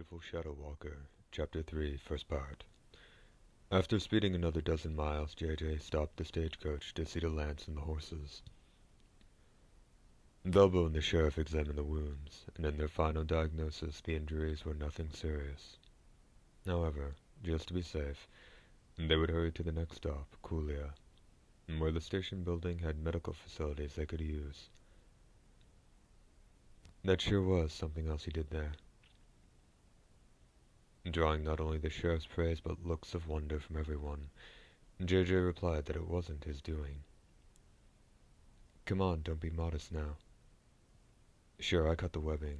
Beautiful Shadow Walker, Chapter 3, First Part. After speeding another dozen miles, JJ stopped the stagecoach to see to Lance and the horses. Belbo and the sheriff examined the wounds, and in their final diagnosis the injuries were nothing serious. However, just to be safe, they would hurry to the next stop, Coolia, where the station building had medical facilities they could use. That sure was something else he did there. Drawing not only the sheriff's praise but looks of wonder from everyone, JJ replied that it wasn't his doing. Come on, don't be modest now. Sure, I cut the webbing,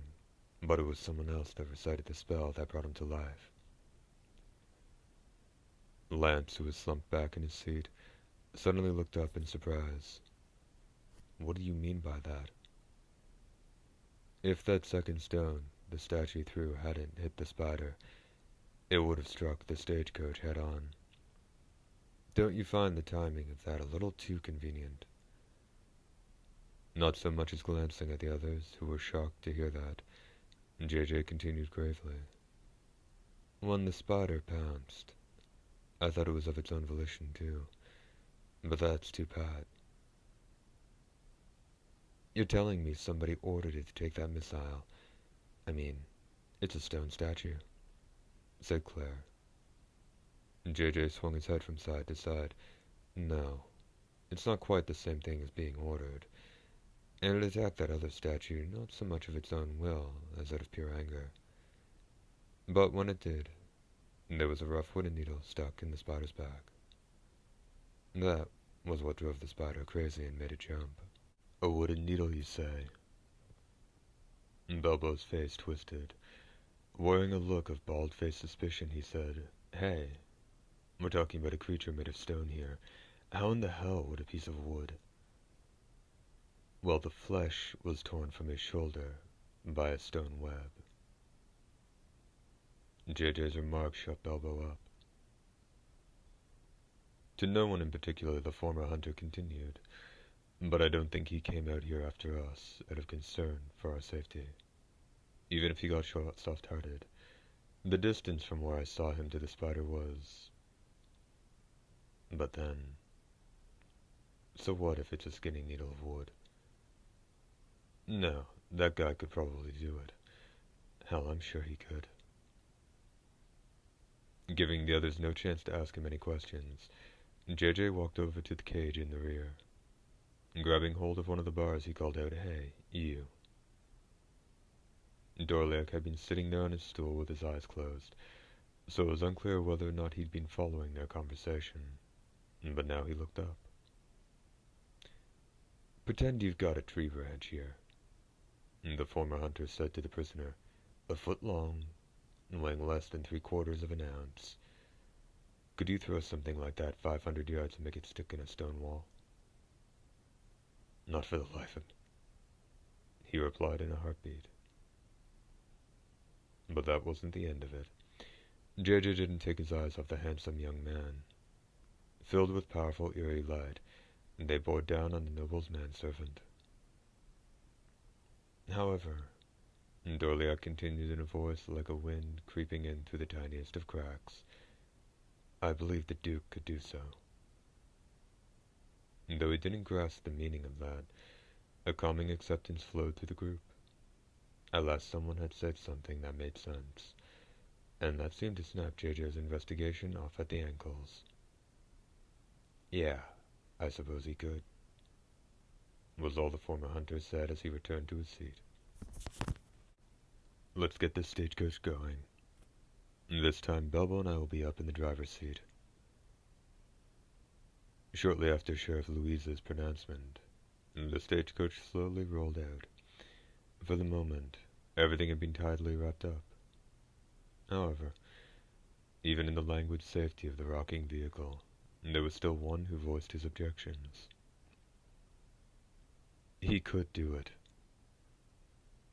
but it was someone else that recited the spell that brought him to life. Lance, who was slumped back in his seat, suddenly looked up in surprise. What do you mean by that? If that second stone the statue threw hadn't hit the spider, it would have struck the stagecoach head-on. Don't you find the timing of that a little too convenient? Not so much as glancing at the others, who were shocked to hear that, JJ continued gravely. When the spider pounced, I thought it was of its own volition, too. But that's too pat. You're telling me somebody ordered it to take that missile. I mean, it's a stone statue, said Claire. JJ swung his head from side to side. No, it's not quite the same thing as being ordered. And it attacked that other statue not so much of its own will as out of pure anger. But when it did, there was a rough wooden needle stuck in the spider's back. That was what drove the spider crazy and made it jump. A wooden needle, you say? Belbo's face twisted. Wearing a look of bald-faced suspicion, he said, Hey, we're talking about a creature made of stone here. How in the hell would a piece of wood? Well, the flesh was torn from his shoulder by a stone web. JJ's remark shut Belbo up. To no one in particular the former hunter continued, but I don't think he came out here after us out of concern for our safety. Even if he got soft-hearted, the distance from where I saw him to the spider was... But then... So what if it's a skinning needle of wood? No, that guy could probably do it. Hell, I'm sure he could. Giving the others no chance to ask him any questions, JJ walked over to the cage in the rear. Grabbing hold of one of the bars, he called out, Hey, you. Dorliac had been sitting there on his stool with his eyes closed, so it was unclear whether or not he'd been following their conversation. But now he looked up. Pretend you've got a tree branch here, the former hunter said to the prisoner, 1 foot long, weighing less than 3/4 of an ounce. Could you throw something like that 500 yards and make it stick in a stone wall? Not for the life of me, he replied in a heartbeat. But that wasn't the end of it. JJ didn't take his eyes off the handsome young man. Filled with powerful, eerie light, they bore down on the noble's manservant. However, Dorliac continued in a voice like a wind creeping in through the tiniest of cracks, I believe the Duke could do so. Though he didn't grasp the meaning of that, a calming acceptance flowed through the group. At last someone had said something that made sense, and that seemed to snap JJ's investigation off at the ankles. Yeah, I suppose he could, was all the former hunter said as he returned to his seat. Let's get this stagecoach going. This time Belbo and I will be up in the driver's seat. Shortly after Sheriff Louise's pronouncement, the stagecoach slowly rolled out. For the moment, everything had been tidily wrapped up. However, even in the languid safety of the rocking vehicle, there was still one who voiced his objections. He could do it.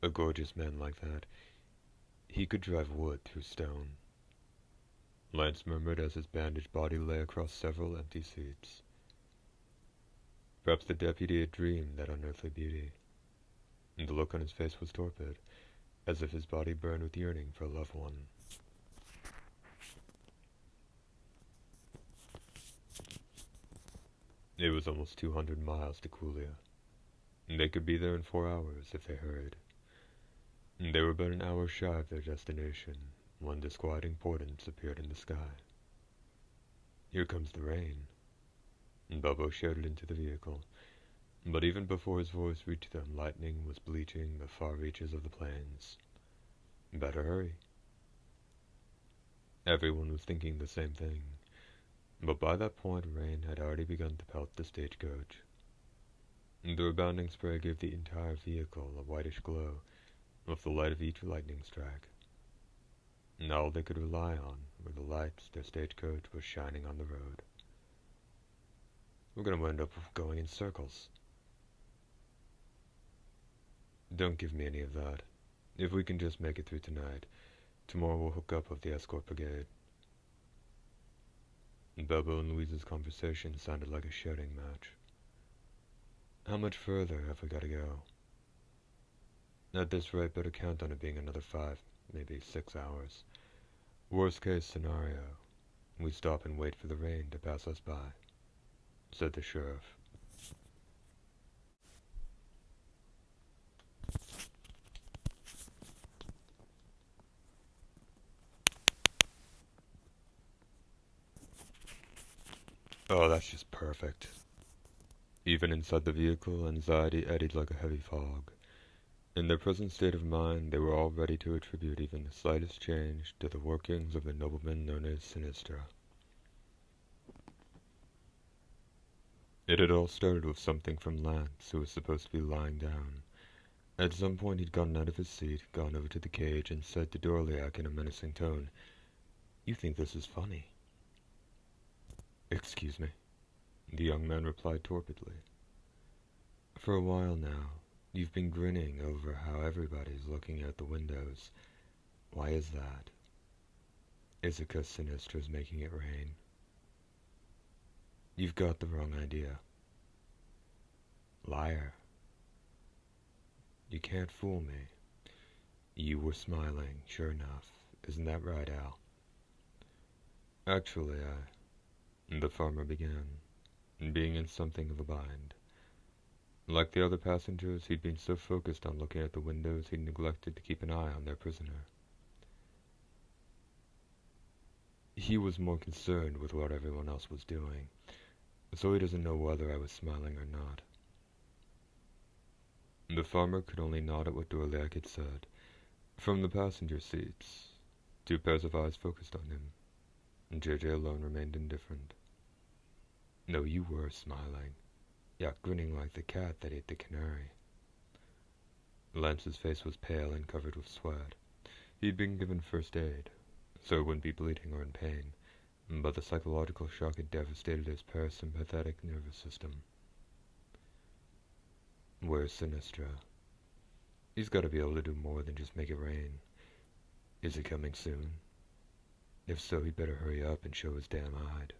A gorgeous man like that, he could drive wood through stone. Lance murmured as his bandaged body lay across several empty seats. Perhaps the deputy had dreamed that unearthly beauty. The look on his face was torpid, as if his body burned with yearning for a loved one. It was almost 200 miles to Kulia. They could be there in 4 hours if they hurried. They were but an hour shy of their destination when disquieting portents appeared in the sky. "Here comes the rain," Bubbo shouted into the vehicle, but even before his voice reached them, lightning was bleaching the far reaches of the plains. "Better hurry." Everyone was thinking the same thing, but by that point rain had already begun to pelt the stagecoach. The rebounding spray gave the entire vehicle a whitish glow with the light of each lightning strike. And all they could rely on were the lights their stagecoach was shining on the road. "We're going to end up going in circles." "Don't give me any of that. If we can just make it through tonight, tomorrow we'll hook up with the escort brigade." Bubbo and Louise's conversation sounded like a shouting match. "How much further have we got to go?" "At this rate, better count on it being another 5, maybe 6 hours. Worst case scenario, we stop and wait for the rain to pass us by," said the sheriff. "Oh, that's just perfect." Even inside the vehicle, anxiety eddied like a heavy fog. In their present state of mind, they were all ready to attribute even the slightest change to the workings of the nobleman known as Sinistra. It had all started with something from Lance, who was supposed to be lying down. At some point he'd gotten out of his seat, gone over to the cage, and said to Dorliac in a menacing tone, "You think this is funny?" "Excuse me," the young man replied torpidly. "For a while now, you've been grinning over how everybody's looking out the windows. Why is that? Is it 'cause Sinistra's making it rain?" "You've got the wrong idea." "Liar. You can't fool me. You were smiling, sure enough. Isn't that right, Al?" "Actually, the farmer began, being in something of a bind. Like the other passengers, he'd been so focused on looking at the windows he'd neglected to keep an eye on their prisoner. He was more concerned with what everyone else was doing, so he doesn't know whether I was smiling or not." The farmer could only nod at what Dorliac had said. From the passenger seats, 2 pairs of eyes focused on him, and JJ alone remained indifferent. "No, you were smiling. Yeah, grinning like the cat that ate the canary." Lance's face was pale and covered with sweat. He'd been given first aid, so he wouldn't be bleeding or in pain, but the psychological shock had devastated his parasympathetic nervous system. "Where's Sinistra? He's got to be able to do more than just make it rain. Is he coming soon? If so, he'd better hurry up and show his damn hide."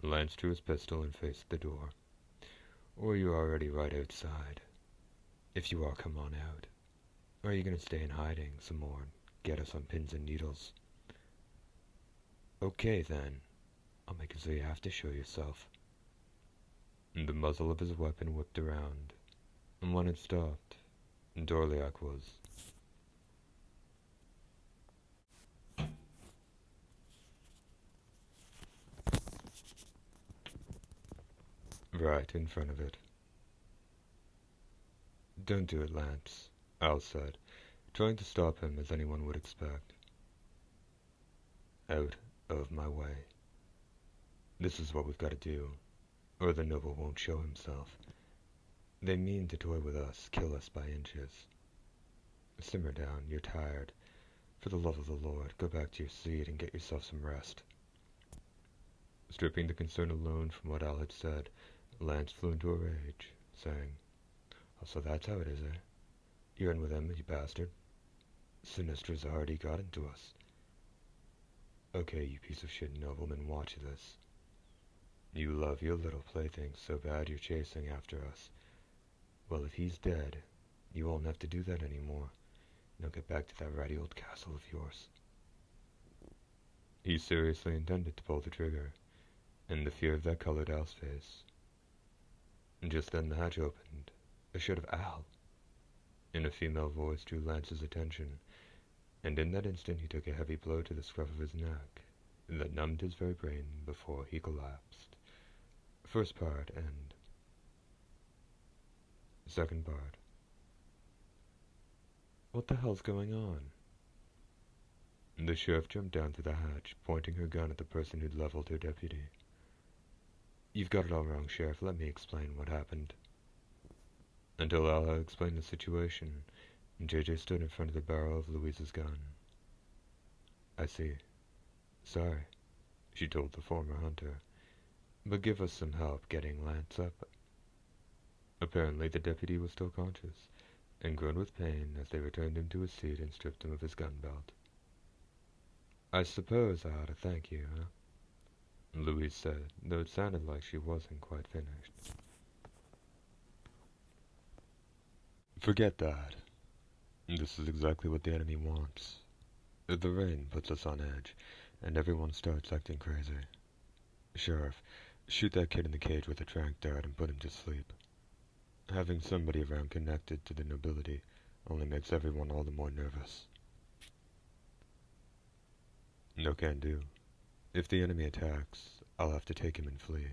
Lance drew his pistol and faced the door. "Or you're already right outside. If you are, come on out. Or are you going to stay in hiding some more and get us on pins and needles?" "Okay, then. I'll make it so you have to show yourself." The muzzle of his weapon whipped around, and when it stopped, Dorliac was right in front of it. "Don't do it, Lance," Al said, trying to stop him as anyone would expect. "Out of my way. This is what we've got to do, or the noble won't show himself. They mean to toy with us, kill us by inches. Simmer down, you're tired. For the love of the Lord, go back to your seat and get yourself some rest." Stripping the concern alone from what Al had said, Lance flew into a rage, saying, "Oh, so that's how it is, eh? You're in with him, you bastard. Sinistra's already got into us. Okay, you piece of shit nobleman, watch this. You love your little plaything so bad you're chasing after us. Well, if he's dead, you won't have to do that anymore. Now get back to that ratty old castle of yours. He seriously intended to pull the trigger, and the fear of that colored Al's face. Just then the hatch opened. A shout of "Al!" in a female voice drew Lance's attention, and in that instant he took a heavy blow to the scruff of his neck that numbed his very brain before he collapsed. First part end. Second part. What the hell's going on? The sheriff jumped down through the hatch, pointing her gun at the person who'd leveled her deputy. You've got it all wrong, Sheriff. Let me explain what happened. Until Al had explained the situation, JJ stood in front of the barrel of Louise's gun. I see. Sorry, she told the former hunter, but give us some help getting Lance up. Apparently the deputy was still conscious, and groaned with pain as they returned him to his seat and stripped him of his gun belt. I suppose I ought to thank you, huh? Louise said, though it sounded like she wasn't quite finished. Forget that. This is exactly what the enemy wants. The rain puts us on edge, and everyone starts acting crazy. Sheriff, shoot that kid in the cage with a tranq dart and put him to sleep. Having somebody around connected to the nobility only makes everyone all the more nervous. No can do. If the enemy attacks, I'll have to take him and flee.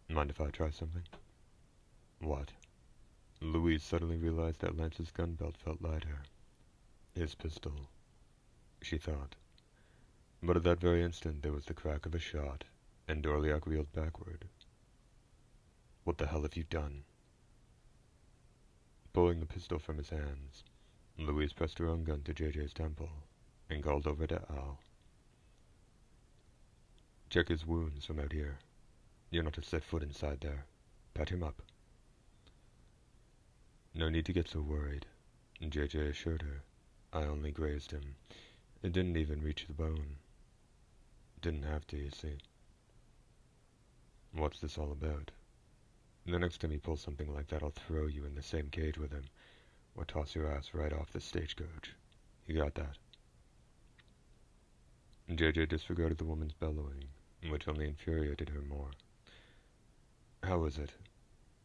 Mind if I try something? What? Louise suddenly realized that Lance's gun belt felt lighter. His pistol, she thought. But at that very instant there was the crack of a shot, and Dorliac reeled backward. What the hell have you done? Pulling the pistol from his hands, Louise pressed her own gun to JJ's temple, and called over to Al. Check his wounds from out here. You're not to set foot inside there. Pat him up. No need to get so worried, JJ assured her. I only grazed him. It didn't even reach the bone. Didn't have to, you see. What's this all about? The next time you pull something like that, I'll throw you in the same cage with him, or toss your ass right off the stagecoach. You got that? JJ disregarded the woman's bellowing, which only infuriated her more. How is it?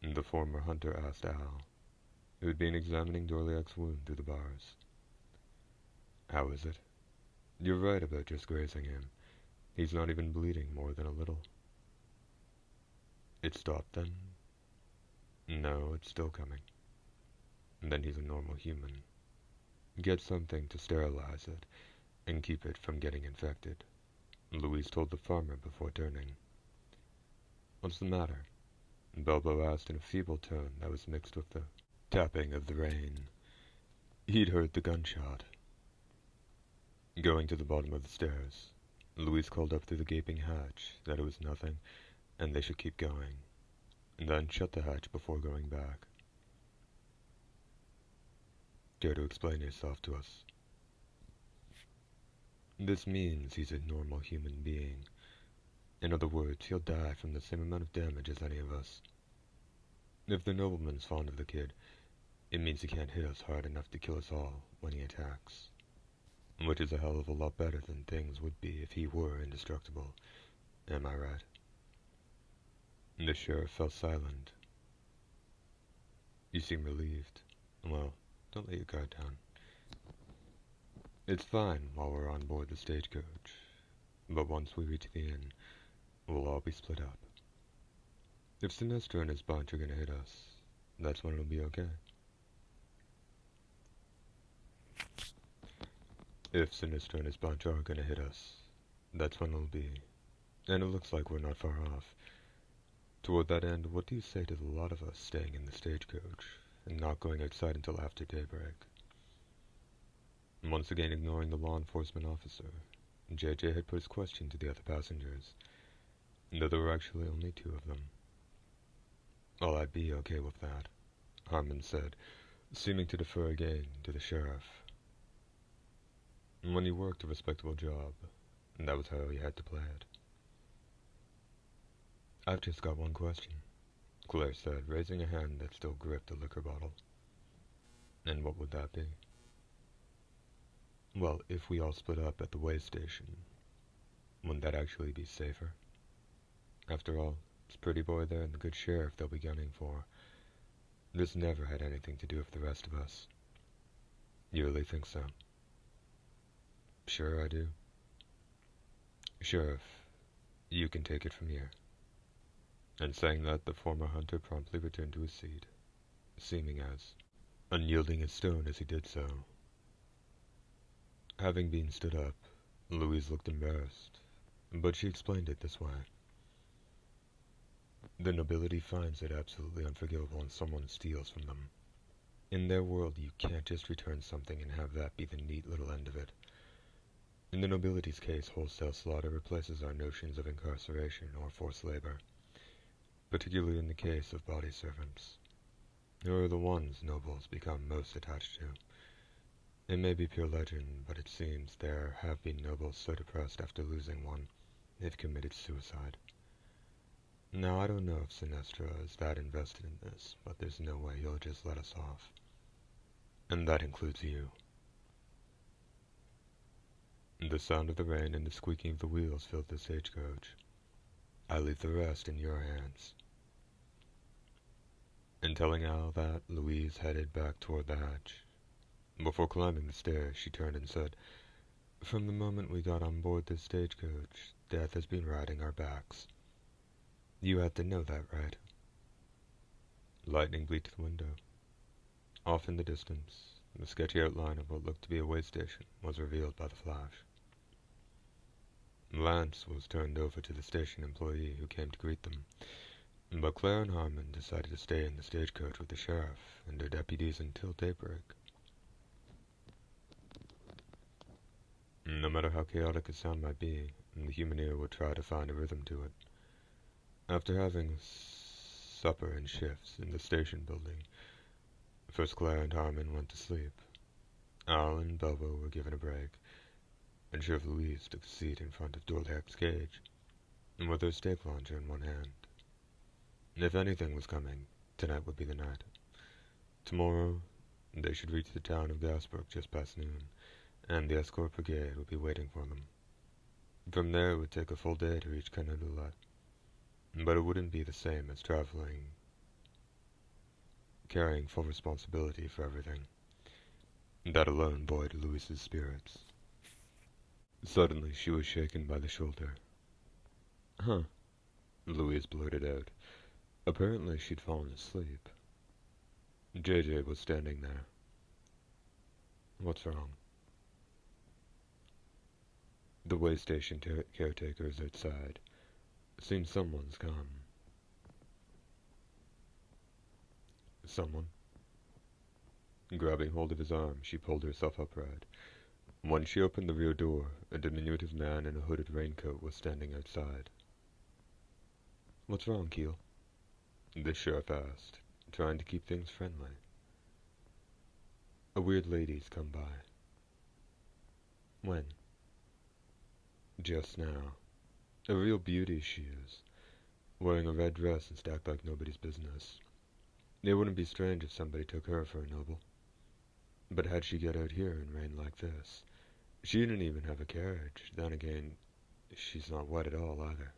The former hunter asked Al, who had been examining Dorliac's wound through the bars. How is it? You're right about just grazing him. He's not even bleeding more than a little. It stopped then? No, it's still coming. Then he's a normal human. Get something to sterilize it, and keep it from getting infected, Louise told the farmer before turning. What's the matter? Belbo asked in a feeble tone that was mixed with the tapping of the rain. He'd heard the gunshot. Going to the bottom of the stairs, Louise called up through the gaping hatch that it was nothing, and they should keep going, and then shut the hatch before going back. Care to explain yourself to us? This means he's a normal human being. In other words, he'll die from the same amount of damage as any of us. If the nobleman's fond of the kid, it means he can't hit us hard enough to kill us all when he attacks. Which is a hell of a lot better than things would be if he were indestructible. Am I right? The sheriff fell silent. You seem relieved. Well, don't let your guard down. It's fine while we're on board the stagecoach, but once we reach the inn, we'll all be split up. If Sinestro and his bunch are gonna hit us, that's when it'll be okay. If Sinestro and his bunch are gonna hit us, that's when it'll be. And it looks like we're not far off. Toward that end, what do you say to the lot of us staying in the stagecoach, and not going outside until after daybreak? Once again ignoring the law enforcement officer, JJ had put his question to the other passengers, though there were actually only 2 of them. Oh, I'd be okay with that, Harmon said, seeming to defer again to the sheriff. When you worked a respectable job, that was how you had to play it. I've just got one question, Claire said, raising a hand that still gripped the liquor bottle. And what would that be? Well, if we all split up at the way station, wouldn't that actually be safer? After all, it's Pretty Boy there and the good sheriff they'll be gunning for. This never had anything to do with the rest of us. You really think so? Sure I do. Sheriff, you can take it from here. And saying that, the former hunter promptly returned to his seat, seeming as unyielding as stone as he did so. Having been stood up, Louise looked embarrassed, but she explained it this way. The nobility finds it absolutely unforgivable when someone steals from them. In their world, you can't just return something and have that be the neat little end of it. In the nobility's case, wholesale slaughter replaces our notions of incarceration or forced labor, particularly in the case of body servants, who are the ones nobles become most attached to. It may be pure legend, but it seems there have been nobles so depressed after losing one, they've committed suicide. Now, I don't know if Sinestra is that invested in this, but there's no way he'll just let us off. And that includes you. The sound of the rain and the squeaking of the wheels filled the stagecoach. I leave the rest in your hands. In telling Al that, Louise headed back toward the hatch. Before climbing the stairs, she turned and said, "From the moment we got on board this stagecoach, death has been riding our backs. You had to know that, right?" Lightning bleat to the window. Off in the distance, the sketchy outline of what looked to be a way station was revealed by the flash. Lance was turned over to the station employee who came to greet them, but Claire and Harmon decided to stay in the stagecoach with the sheriff and their deputies until daybreak. No matter how chaotic a sound might be, the human ear would try to find a rhythm to it. After having supper in shifts in the station building, first Claire and Harmon went to sleep. Al and Belbo were given a break, and Sheriff Louise took a seat in front of Dorliak's cage, with her steak launcher in one hand. If anything was coming, tonight would be the night. Tomorrow, they should reach the town of Gasbrook just past noon, and the escort brigade would be waiting for them. From there, it would take a full day to reach Canadula, but it wouldn't be the same as traveling, carrying full responsibility for everything. That alone buoyed Louise's spirits. Suddenly, she was shaken by the shoulder. "Huh," Louise blurted out. Apparently, she'd fallen asleep. JJ was standing there. "What's wrong?" "The way station caretaker is outside. Seems someone's come." "Someone?" Grabbing hold of his arm, she pulled herself upright. When she opened the rear door, a diminutive man in a hooded raincoat was standing outside. "What's wrong, Keel?" the sheriff asked, trying to keep things friendly. "A weird lady's come by." "When?" "Just now. A real beauty she is, wearing a red dress and stacked like nobody's business. It wouldn't be strange if somebody took her for a noble. But how'd she get out here in rain like this? She didn't even have a carriage. Then again, she's not wet at all either."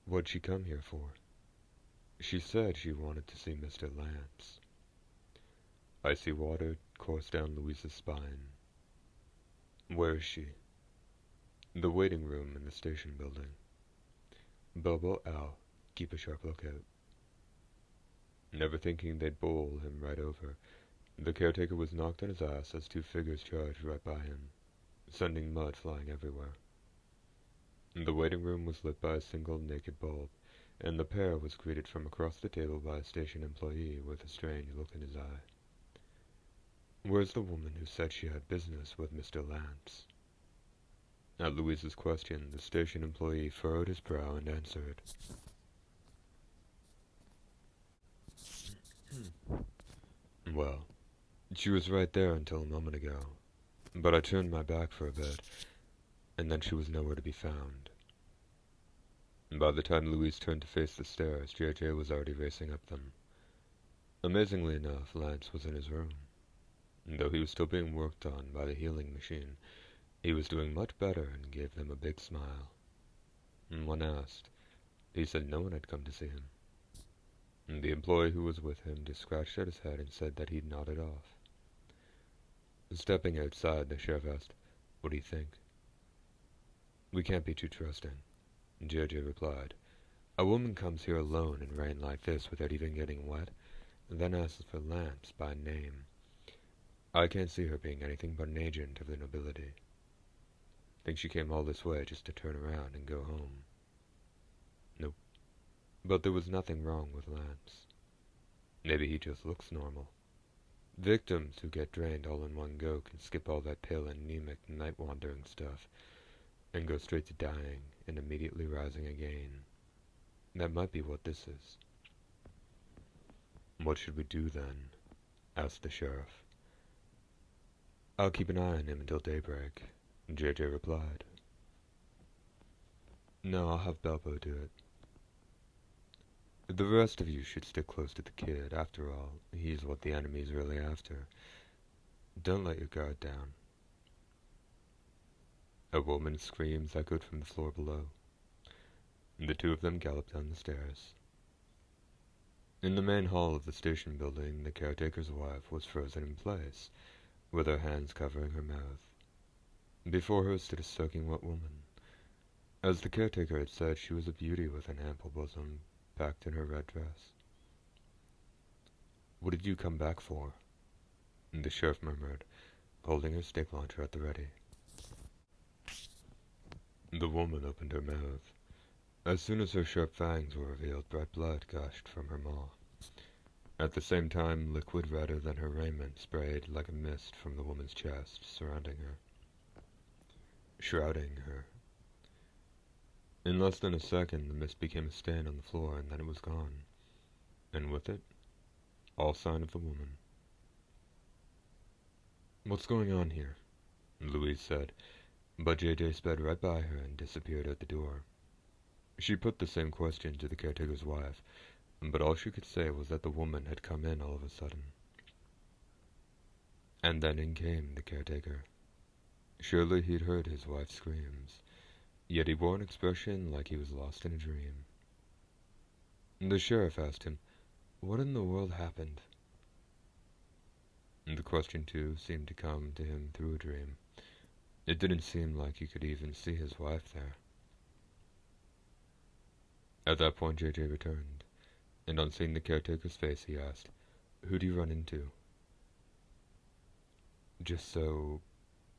"What'd she come here for?" "She said she wanted to see Mr. Lance." Icy water coursed down Louise's spine. "Where is she?" "The waiting room in the station building. Bobo, Al, keep a sharp lookout." Never thinking they'd bowl him right over, the caretaker was knocked on his ass as two figures charged right by him, sending mud flying everywhere. The waiting room was lit by a single naked bulb, and the pair was greeted from across the table by a station employee with a strange look in his eye. "Where's the woman who said she had business with Mr. Lance?" At Louise's question, the station employee furrowed his brow and answered, "Well, she was right there until a moment ago, but I turned my back for a bit, and then she was nowhere to be found." By the time Louise turned to face the stairs, JJ was already racing up them. Amazingly enough, Lance was in his room. Though he was still being worked on by the healing machine, he was doing much better and gave them a big smile. And when asked, he said no one had come to see him. And the employee who was with him just scratched at his head and said that he'd nodded off. Stepping outside, the sheriff asked, "What do you think?" "We can't be too trusting," JJ replied. "A woman comes here alone in rain like this without even getting wet, and then asks for Lance by name. I can't see her being anything but an agent of the nobility. Think she came all this way just to turn around and go home?" "Nope. But there was nothing wrong with Lance. Maybe he just looks normal. Victims who get drained all in one go can skip all that pale anemic night-wandering stuff and go straight to dying and immediately rising again. That might be what this is." "What should we do then?" asked the sheriff. "I'll keep an eye on him until daybreak," JJ replied. "No, I'll have Belbo do it. The rest of you should stick close to the kid. After all, he's what the enemy's really after. Don't let your guard down." A woman's screams echoed from the floor below. The two of them galloped down the stairs. In the main hall of the station building, the caretaker's wife was frozen in place, with her hands covering her mouth. Before her stood a soaking wet woman. As the caretaker had said, she was a beauty with an ample bosom, packed in her red dress. "What did you come back for?" the sheriff murmured, holding her stick launcher at the ready. The woman opened her mouth. As soon as her sharp fangs were revealed, bright blood gushed from her maw. At the same time, liquid redder than her raiment sprayed like a mist from the woman's chest, surrounding her, shrouding her. In less than a second, the mist became a stain on the floor, and then it was gone. And with it, all sign of the woman. "What's going on here?" Louise said, but JJ sped right by her and disappeared out the door. She put the same question to the caretaker's wife, but all she could say was that the woman had come in all of a sudden. And then in came the caretaker. Surely he'd heard his wife's screams, yet he wore an expression like he was lost in a dream. The sheriff asked him, "What in the world happened?" The question, too, seemed to come to him through a dream. It didn't seem like he could even see his wife there. At that point, JJ returned, and on seeing the caretaker's face, he asked, "Who do you run into?" "Just so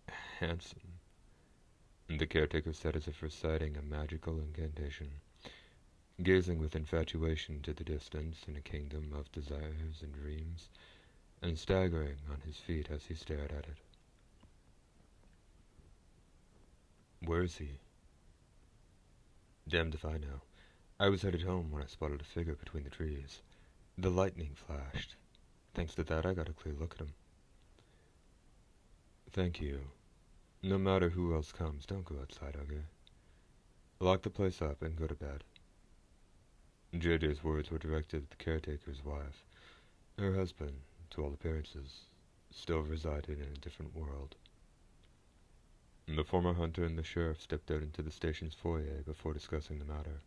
handsome," the caretaker said as if reciting a magical incantation, gazing with infatuation to the distance in a kingdom of desires and dreams, and staggering on his feet as he stared at it. "Where is he?" "Damned if I know. I was headed home when I spotted a figure between the trees. The lightning flashed. Thanks to that, I got a clear look at him." "Thank you. No matter who else comes, don't go outside, okay? Lock the place up and go to bed." JJ's words were directed at the caretaker's wife. Her husband, to all appearances, still resided in a different world. The former hunter and the sheriff stepped out into the station's foyer before discussing the matter.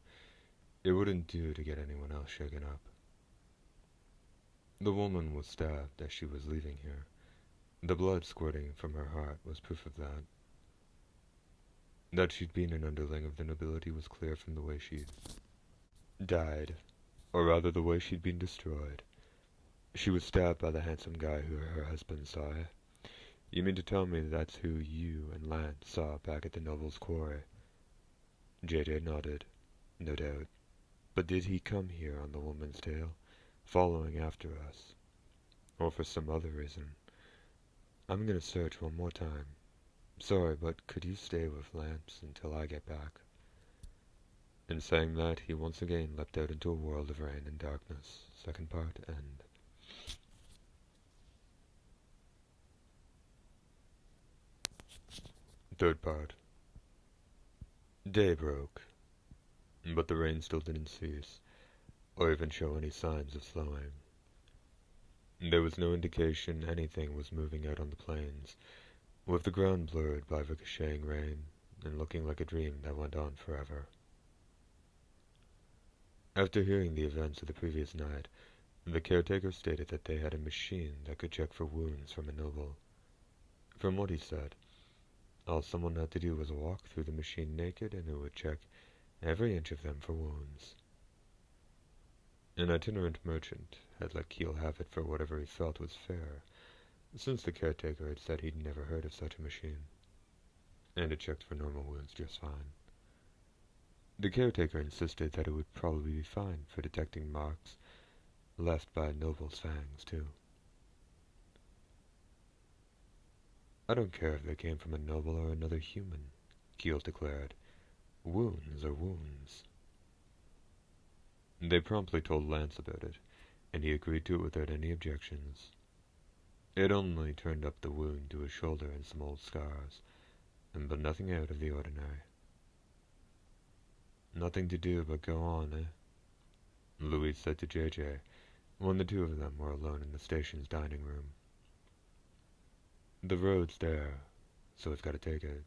It wouldn't do to get anyone else shaken up. The woman was stabbed as she was leaving here. The blood squirting from her heart was proof of that. That she'd been an underling of the nobility was clear from the way she'd died, or rather the way she'd been destroyed. She was stabbed by the handsome guy who her husband saw. You mean to tell me that's who you and Lance saw back at the Noble's Quarry? JJ nodded. No doubt. But did he come here on the woman's tail, following after us? Or for some other reason? I'm gonna search one more time. Sorry, but could you stay with Lance until I get back?" In saying that, he once again leapt out into a world of rain and darkness. Second part, end. Third part. Day broke, but the rain still didn't cease, or even show any signs of slowing. There was no indication anything was moving out on the plains, with the ground blurred by ricocheting rain, and looking like a dream that went on forever. After hearing the events of the previous night, the caretaker stated that they had a machine that could check for wounds from a noble. From what he said, all someone had to do was walk through the machine naked, and it would check every inch of them for wounds. An itinerant merchant had let Keel have it for whatever he felt was fair, since the caretaker had said he'd never heard of such a machine, and it checked for normal wounds just fine. The caretaker insisted that it would probably be fine for detecting marks left by a noble's fangs, too. I don't care if they came from a noble or another human, Keel declared. Wounds are wounds. They promptly told Lance about it, and he agreed to it without any objections. It only turned up the wound to his shoulder and some old scars, but nothing out of the ordinary. Nothing to do but go on, eh? Louise said to JJ, when the two of them were alone in the station's dining room. The road's there, so we've got to take it.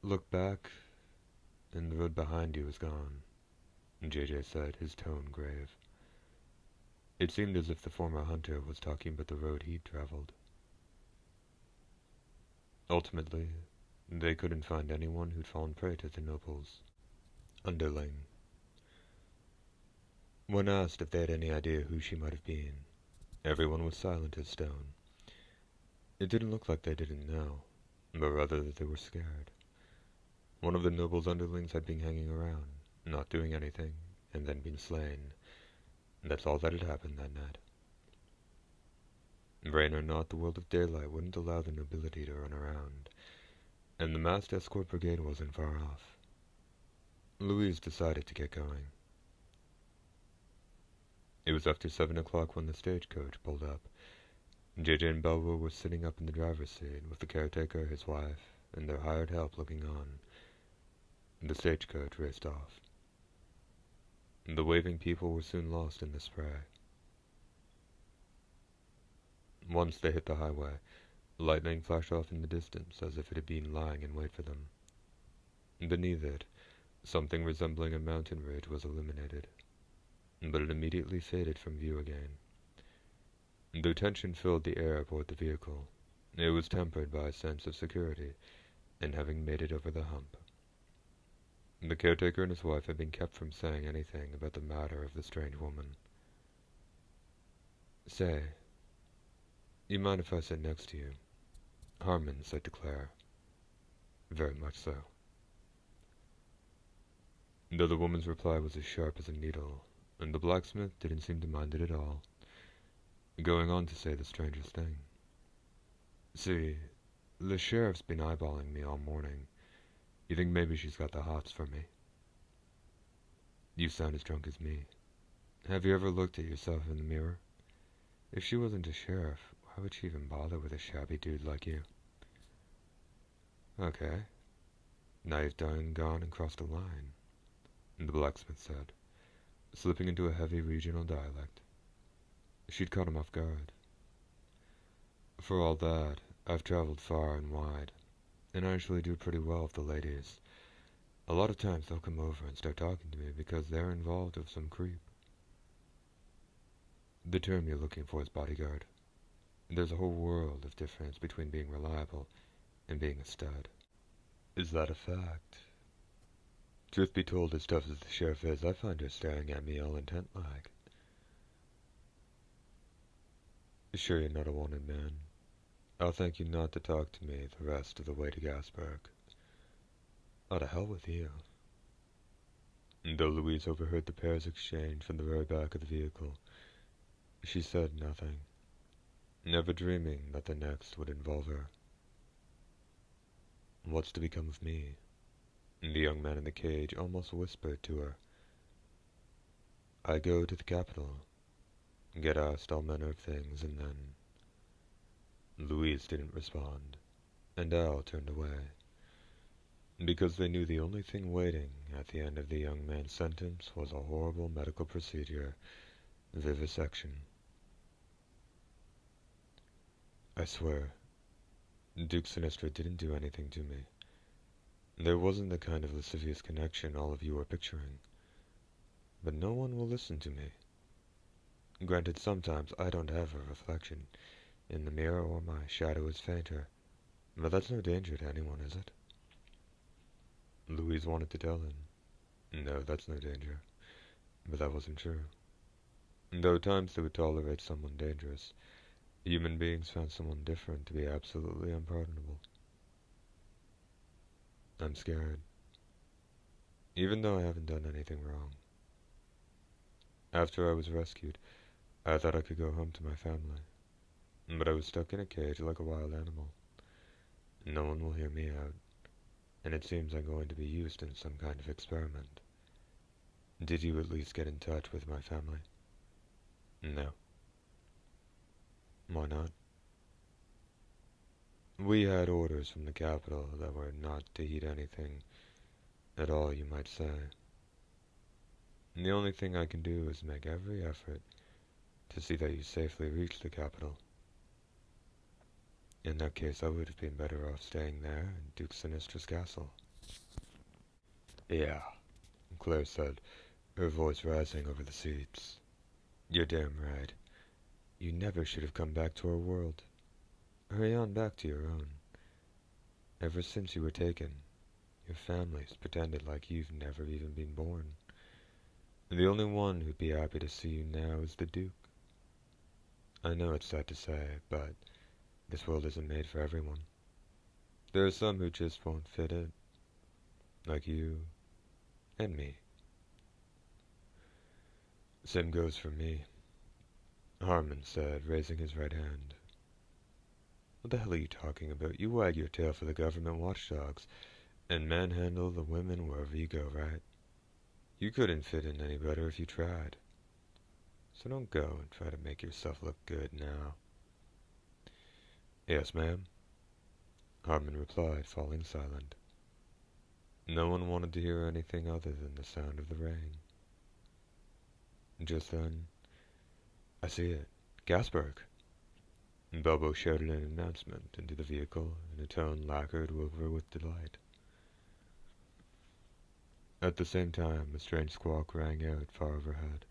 Look back, and the road behind you is gone, JJ said, his tone grave. It seemed as if the former hunter was talking about the road he'd traveled. Ultimately, they couldn't find anyone who'd fallen prey to the noble's underling. When asked if they had any idea who she might have been, everyone was silent as stone. It didn't look like they didn't know, but rather that they were scared. One of the noble's underlings had been hanging around, not doing anything, and then been slain. That's all that had happened that night. Rain or not, the world of daylight wouldn't allow the nobility to run around, and the masked escort brigade wasn't far off. Louise decided to get going. It was after 7 o'clock when the stagecoach pulled up. JJ and Belva were sitting up in the driver's seat, with the caretaker, his wife, and their hired help looking on. The stagecoach raced off. The waving people were soon lost in the spray. Once they hit the highway, lightning flashed off in the distance as if it had been lying in wait for them. Beneath it, something resembling a mountain ridge was illuminated, but it immediately faded from view again. Though tension filled the air aboard the vehicle, it was tempered by a sense of security in having made it over the hump. The caretaker and his wife had been kept from saying anything about the matter of the strange woman. "Say, you mind if I sit next to you?" Harmon said to Claire. "Very much so." Though the woman's reply was as sharp as a needle, and the blacksmith didn't seem to mind it at all, going on to say the strangest thing. "See, the sheriff's been eyeballing me all morning. You think maybe she's got the hots for me?" "You sound as drunk as me. Have you ever looked at yourself in the mirror? If she wasn't a sheriff, why would she even bother with a shabby dude like you?" "Okay. Now you've gone and crossed a line," the blacksmith said, slipping into a heavy regional dialect. She'd caught him off guard. "For all that, I've traveled far and wide, and I usually do pretty well with the ladies. A lot of times they'll come over and start talking to me because they're involved with some creep. The term you're looking for is bodyguard. There's a whole world of difference between being reliable and being a stud." "Is that a fact?" "Truth be told, as tough as the sheriff is, I find her staring at me all intent-like." "Sure you're not a wanted man? I'll thank you not to talk to me the rest of the way to Gasburg." "Oh, to hell with you." Though Louise overheard the pair's exchange from the very back of the vehicle, she said nothing, never dreaming that the next would involve her. "What's to become of me?" the young man in the cage almost whispered to her. "I go to the capital, get asked all manner of things, and then—" Louise didn't respond, and Al turned away, because they knew the only thing waiting at the end of the young man's sentence was a horrible medical procedure, vivisection. I swear, Duke Sinistra didn't do anything to me. There wasn't the kind of lascivious connection all of you are picturing. But no one will listen to me. Granted, sometimes I don't have a reflection in the mirror or my shadow is fainter, but that's no danger to anyone, is it? Louise wanted to tell him, no, that's no danger, but that wasn't true. There were times they would tolerate someone dangerous. Human beings found someone different to be absolutely unpardonable. I'm scared, even though I haven't done anything wrong. After I was rescued, I thought I could go home to my family, but I was stuck in a cage like a wild animal. No one will hear me out, and it seems I'm going to be used in some kind of experiment. Did you at least get in touch with my family? No. Why not? We had orders from the capital that were not to eat anything at all, you might say. And the only thing I can do is make every effort to see that you safely reach the capital. In that case, I would have been better off staying there in Duke Sinistra's castle. Yeah, Claire said, her voice rising over the seats. You're damn right. You never should have come back to our world. Hurry on back to your own. Ever since you were taken, your family's pretended like you've never even been born. The only one who'd be happy to see you now is the Duke. I know it's sad to say, but this world isn't made for everyone. There are some who just won't fit it, like you and me. Same goes for me, Harmon said, raising his right hand. What the hell are you talking about? You wag your tail for the government watchdogs, and manhandle the women wherever you go, right? You couldn't fit in any better if you tried. So don't go and try to make yourself look good now. Yes, ma'am, Harmon replied, falling silent. No one wanted to hear anything other than the sound of the rain. Just then, I see it. Gasberg! Belbo shouted an announcement into the vehicle in a tone lacquered over with delight. At the same time, a strange squawk rang out far overhead,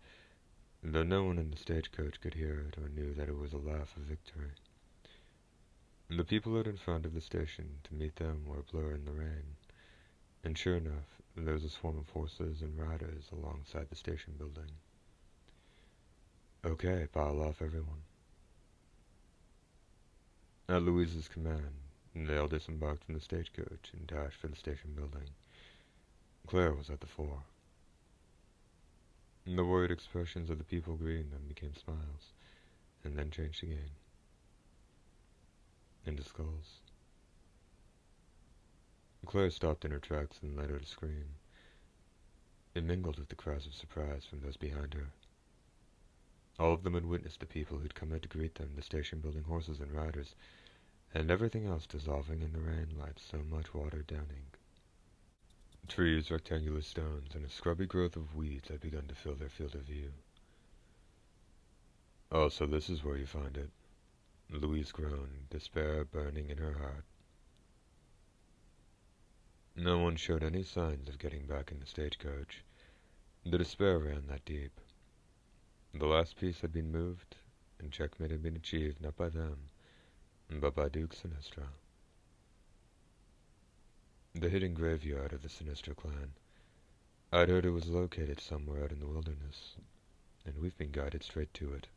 though no one in the stagecoach could hear it or knew that it was a laugh of victory. The people out in front of the station to meet them were a blur in the rain, and sure enough, there was a swarm of horses and riders alongside the station building. Okay, pile off, everyone. At Louise's command, they all disembarked from the stagecoach and dashed for the station building. Claire was at the fore. The worried expressions of the people greeting them became smiles, and then changed again into skulls. Claire stopped in her tracks and let out a scream. It mingled with the cries of surprise from those behind her. All of them had witnessed the people who'd come out to greet them, the station-building horses and riders, and everything else dissolving in the rain like so much watered down ink. Trees, rectangular stones, and a scrubby growth of weeds had begun to fill their field of view. Oh, so this is where you find it, Louise groaned, despair burning in her heart. No one showed any signs of getting back in the stagecoach. The despair ran that deep. The last piece had been moved, and checkmate had been achieved not by them, but by Duke Sinistra. The hidden graveyard of the Sinistra clan. I'd heard it was located somewhere out in the wilderness, and we've been guided straight to it.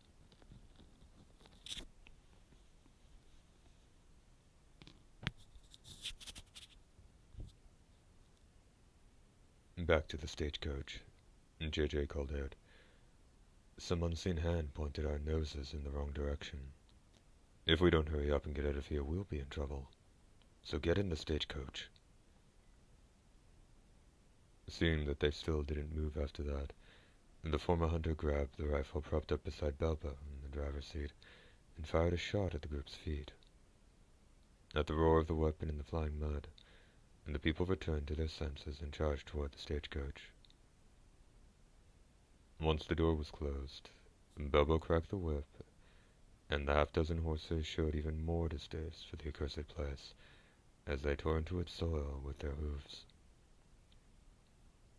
Back to the stagecoach, JJ called out. Some unseen hand pointed our noses in the wrong direction. If we don't hurry up and get out of here, we'll be in trouble. So get in the stagecoach. Seeing that they still didn't move after that, the former hunter grabbed the rifle propped up beside Belba in the driver's seat and fired a shot at the group's feet. At the roar of the weapon in the flying mud, the people returned to their senses and charged toward the stagecoach. Once the door was closed, Belbo cracked the whip and the half-dozen horses showed even more distaste for the accursed place, as they tore into its soil with their hoofs.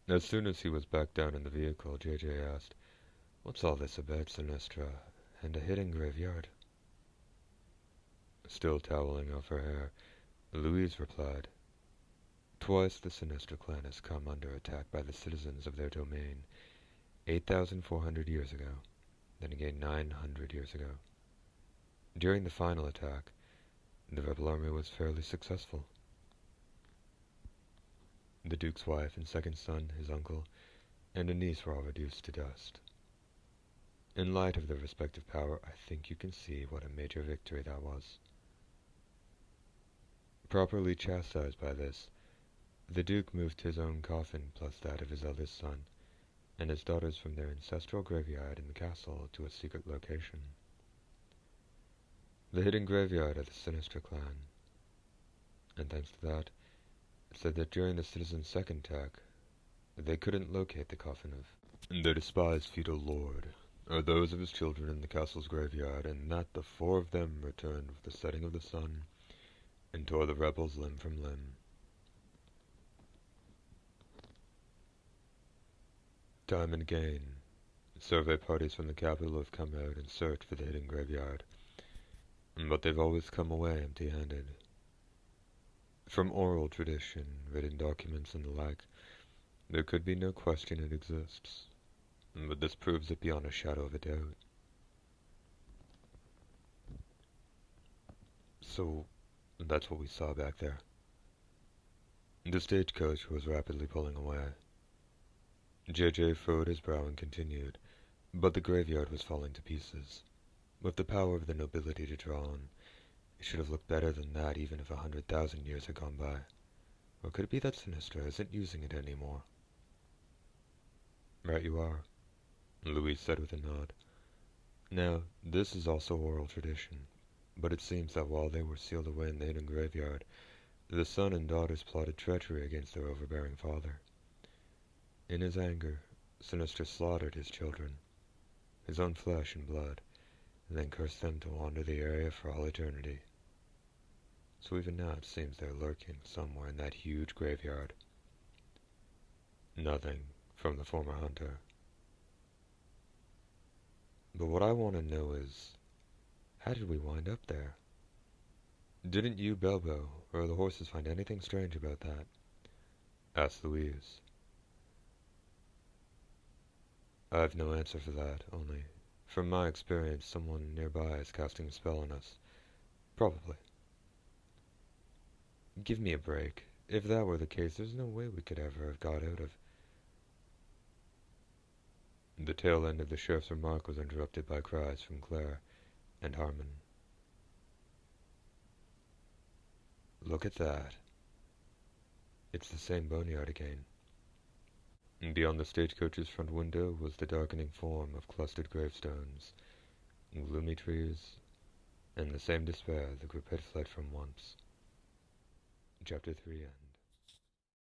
As soon as he was back down in the vehicle, J.J. asked, "What's all this about Sinistra and a hidden graveyard?" Still toweling off her hair, Louise replied, "Twice the Sinistra clan has come under attack by the citizens of their domain, 8,400 years ago, then again 900 years ago. During the final attack, the rebel army was fairly successful. The Duke's wife and second son, his uncle, and a niece were all reduced to dust. In light of their respective power, I think you can see what a major victory that was." Properly chastised by this, the Duke moved his own coffin plus that of his eldest son and his daughters from their ancestral graveyard in the castle to a secret location. The hidden graveyard of the Sinistra clan. And thanks to that, it said that during the citizens' second attack, they couldn't locate the coffin of their despised feudal lord, or those of his children in the castle's graveyard, and that the four of them returned with the setting of the sun, and tore the rebels limb from limb. Time and again, survey parties from the capital have come out and searched for the hidden graveyard, but they've always come away empty-handed. From oral tradition, written documents, and the like, there could be no question it exists, but this proves it beyond a shadow of a doubt. So, that's what we saw back there. The stagecoach was rapidly pulling away. J.J. furrowed his brow and continued, but the graveyard was falling to pieces. With the power of the nobility to draw on, it should have looked better than that even if 100,000 years had gone by. Or could it be that Sinistra isn't using it anymore? Right you are, Louise said with a nod. Now, this is also oral tradition, but it seems that while they were sealed away in the hidden graveyard, the son and daughters plotted treachery against their overbearing father. In his anger, Sinistra slaughtered his children, his own flesh and blood, and then cursed them to wander the area for all eternity. So even now it seems they're lurking somewhere in that huge graveyard. Nothing from the former hunter. But what I want to know is, how did we wind up there? Didn't you, Belbo, or the horses find anything strange about that? Asked Louise. I've no answer for that, only, from my experience, someone nearby is casting a spell on us. Probably. Give me a break. If that were the case, there's no way we could ever have got out of... The tail end of the sheriff's remark was interrupted by cries from Claire and Harmon. Look at that. It's the same boneyard again. And beyond the stagecoach's front window was the darkening form of clustered gravestones, gloomy trees, and the same despair the group had fled from once. Chapter 3 ends.